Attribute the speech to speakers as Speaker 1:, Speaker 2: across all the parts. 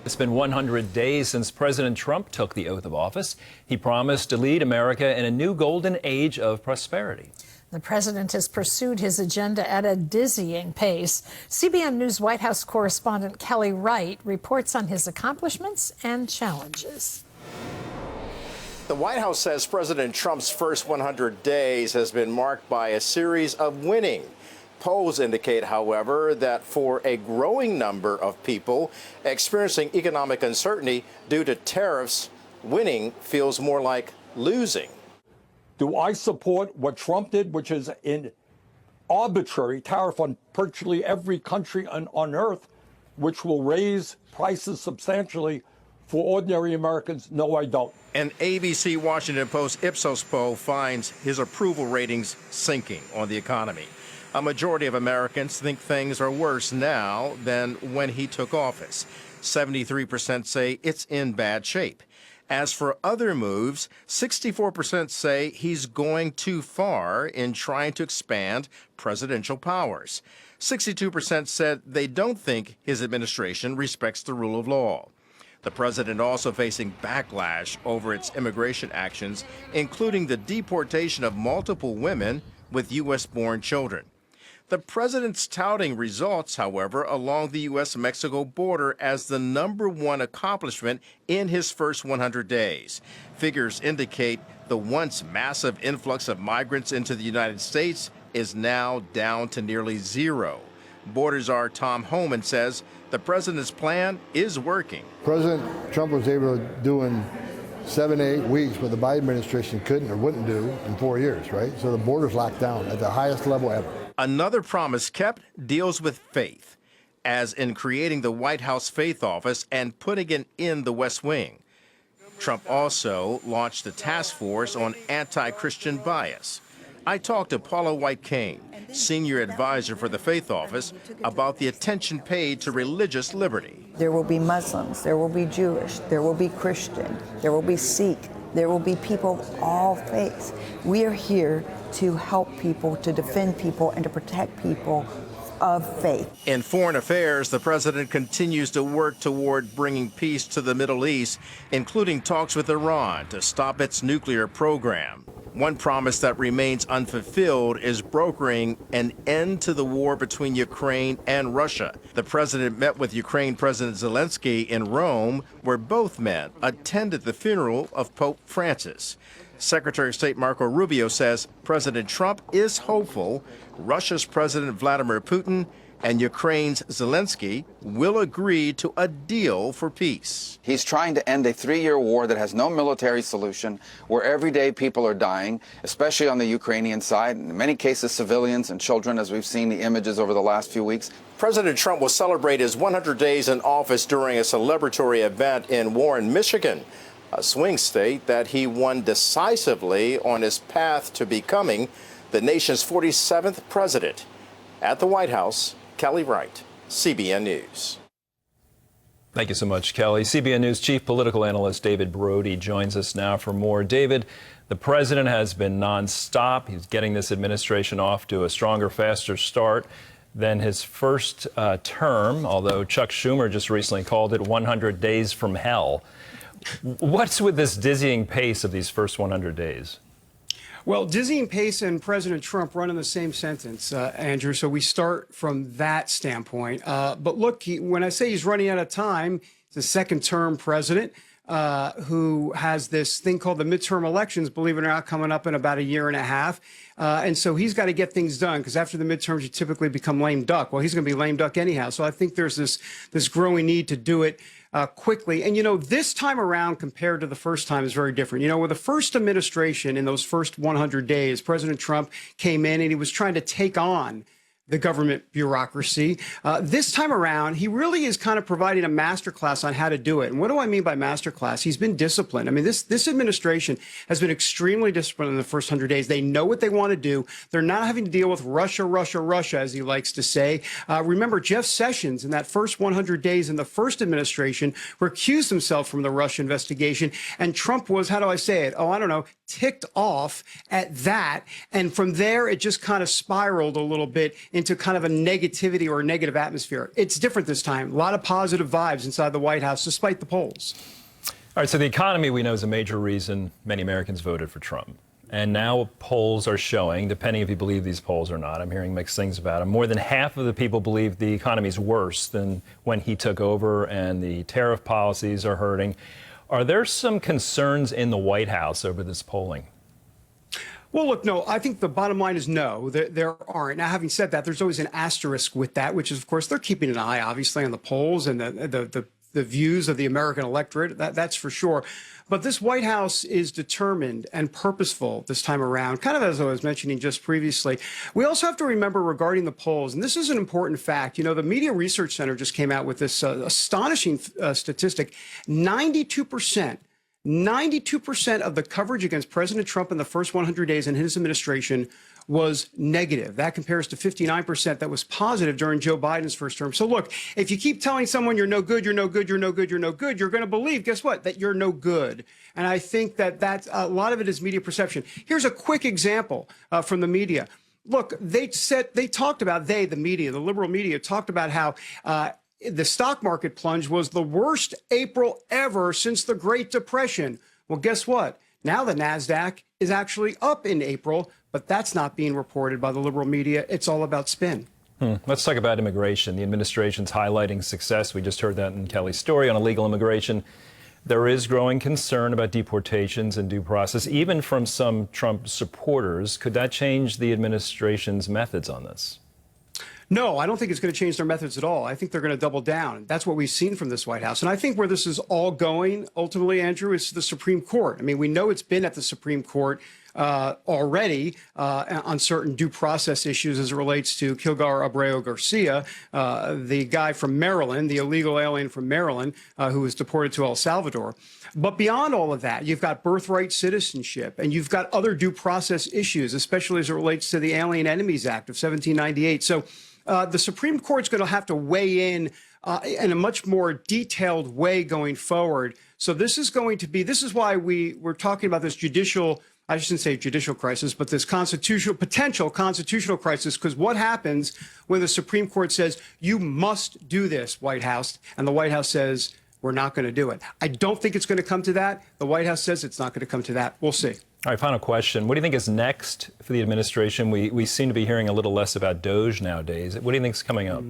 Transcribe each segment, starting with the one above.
Speaker 1: It's been 100 days since President Trump took the oath of office. He promised to lead America in a new golden age of prosperity.
Speaker 2: The president has pursued his agenda at a dizzying pace. CBN News White House correspondent Kelly Wright reports on his accomplishments and challenges.
Speaker 3: The White House says President Trump's first 100 days has been marked by a series of winning. Polls indicate, however, that for a growing number of people experiencing economic uncertainty due to tariffs, winning feels more like losing.
Speaker 4: Do I support what Trump did, which is an arbitrary tariff on virtually every country on earth, which will raise prices substantially for ordinary Americans? No, I don't.
Speaker 3: An ABC Washington Post Ipsos poll finds his approval ratings sinking on the economy. A majority of Americans think things are worse now than when he took office. 73% say it's in bad shape. As for other moves, 64% say he's going too far in trying to expand presidential powers. 62% said they don't think his administration respects the rule of law. The president also facing backlash over its immigration actions, including the deportation of multiple women with U.S.-born children. The president's touting results, however, along the U.S.-Mexico border as the #1 accomplishment in his first 100 days. Figures indicate the once massive influx of migrants into the United States is now down to nearly zero. Border czar Tom Homan says the president's plan is working.
Speaker 5: President Trump was able to do in 7 to 8 weeks what the Biden administration couldn't or wouldn't do in 4 years, right? So the border's locked down at the highest level ever.
Speaker 3: Another promise kept deals with faith, as in creating the White House Faith Office and putting it in the West Wing. Trump also launched a task force on anti-Christian bias. I talked to Paula White-Cain, senior advisor for the Faith Office, about the attention paid to religious liberty.
Speaker 6: There will be Muslims, there will be Jewish, there will be Christian, there will be Sikh, there will be people of all faiths. We are here to help people, to defend people, and to protect people of faith.
Speaker 3: In foreign affairs, the president continues to work toward bringing peace to the Middle East, including talks with Iran to stop its nuclear program. One promise that remains unfulfilled is brokering an end to the war between Ukraine and Russia. The president met with Ukraine President Zelensky in Rome, where both men attended the funeral of Pope Francis. Secretary of State Marco Rubio says President Trump is hopeful Russia's President Vladimir Putin and Ukraine's Zelensky will agree to a deal for peace.
Speaker 7: He's trying to end a 3-year war that has no military solution, where every day people are dying, especially on the Ukrainian side, in many cases civilians and children, as we've seen the images over the last few weeks.
Speaker 3: President Trump will celebrate his 100 days in office during a celebratory event in Warren, Michigan, a swing state that he won decisively on his path to becoming the nation's 47th president. At the White House, Kelly Wright, CBN News.
Speaker 1: Thank you so much, Kelly. CBN News chief political analyst David Brody joins us now for more. David, the president has been nonstop. He's getting this administration off to a stronger, faster start than his first term, although Chuck Schumer just recently called it 100 days from hell. What's with this dizzying pace of these first 100 days?
Speaker 8: Well, dizzying pace and President Trump run in the same sentence, Andrew, so we start from that standpoint. But look, when I say he's running out of time, he's a second-term president who has this thing called the midterm elections, believe it or not, coming up in about a year and a half. And so he's got to get things done, because after the midterms, you typically become lame duck. Well, he's going to be lame duck anyhow. So I think there's this growing need to do it quickly. And, you know, this time around compared to the first time is very different. You know, with the first administration in those first 100 days, President Trump came in and he was trying to take on the government bureaucracy. This time around, he really is kind of providing a masterclass on how to do it. And what do I mean by masterclass? He's been disciplined. I mean, this administration has been extremely disciplined in the first 100 days. They know what they want to do. They're not having to deal with Russia, Russia, Russia, as he likes to say. Remember, Jeff Sessions, in that first 100 days in the first administration, recused himself from the Russia investigation. And Trump was, how do I say it? Oh, I don't know, ticked off at that. And from there, it just kind of spiraled a little bit into kind of a negativity or a negative atmosphere. It's different this time. A lot of positive vibes inside the White House, despite the polls.
Speaker 1: All right, so the economy we know is a major reason many Americans voted for Trump. And now polls are showing, depending if you believe these polls or not, I'm hearing mixed things about them, more than half of the people believe the economy is worse than when he took over and the tariff policies are hurting. Are there some concerns in the White House over this polling?
Speaker 8: Well, look, no, I think the bottom line is no, there aren't. Now, having said that, there's always an asterisk with that, which is, of course, they're keeping an eye, obviously, on the polls and the views of the American electorate. That's for sure. But this White House is determined and purposeful this time around, kind of as I was mentioning just previously. We also have to remember regarding the polls, and this is an important fact. You know, the Media Research Center just came out with this astonishing statistic. 92% of the coverage against President Trump in the first 100 days in his administration was negative. That compares to 59% that was positive during Joe Biden's first term. So look, if you keep telling someone you're no good, you're no good, you're no good, you're no good, you're going to believe, guess what, that you're no good. And I think that that's a lot of it is media perception. Here's a quick example from the media. Look, the media, the liberal media, talked about how the stock market plunge was the worst April ever since the Great Depression. Well, guess what? Now the NASDAQ is actually up in April, but that's not being reported by the liberal media. It's all about spin.
Speaker 1: Let's talk about immigration. The administration's highlighting success. We just heard that in Kelly's story on illegal immigration. There is growing concern about deportations and due process, even from some Trump supporters. Could that change the administration's methods on this?
Speaker 8: No, I don't think it's going to change their methods at all. I think they're going to double down. That's what we've seen from this White House. And I think where this is all going, ultimately, Andrew, is the Supreme Court. I mean, we know it's been at the Supreme Court already on certain due process issues as it relates to Kilgar Abreu Garcia, the guy from Maryland, the illegal alien from Maryland who was deported to El Salvador. But beyond all of that, you've got birthright citizenship and you've got other due process issues, especially as it relates to the Alien Enemies Act of 1798. So the Supreme Court's going to have to weigh in a much more detailed way going forward. So this is why we're talking about this I shouldn't say judicial crisis, but this potential constitutional crisis, because what happens when the Supreme Court says, you must do this, White House, and the White House says, we're not going to do it. I don't think it's going to come to that. The White House says it's not going to come to that. We'll see.
Speaker 1: All right, final question. What do you think is next for the administration? We seem to be hearing a little less about DOJ nowadays. What do you think is coming up?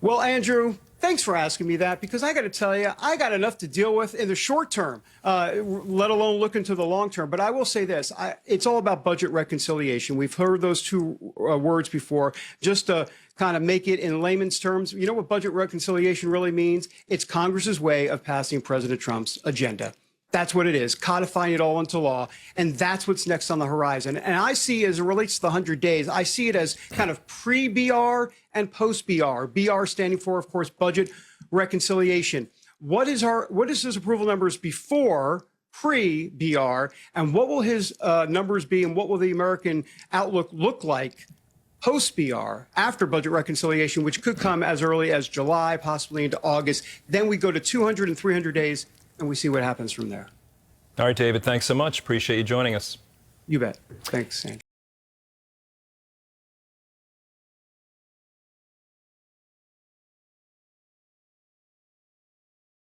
Speaker 8: Well, Andrew, thanks for asking me that, because I got to tell you, I got enough to deal with in the short term, let alone look into the long term. But I will say this, it's all about budget reconciliation. We've heard those two words before. Just to kind of make it in layman's terms, you know what budget reconciliation really means? It's Congress's way of passing President Trump's agenda. That's what it is, codifying it all into law. And that's what's next on the horizon. And I see, as it relates to the 100 days, I see it as kind of pre-BR and post-BR. BR standing for, of course, budget reconciliation. What is his approval numbers before pre-BR? And what will his numbers be? And what will the American outlook look like post-BR, after budget reconciliation, which could come as early as July, possibly into August? Then we go to 200 and 300 days. And we see what happens from there.
Speaker 1: All right, David, thanks so much. Appreciate you joining us.
Speaker 8: You bet. Thanks, Andrew.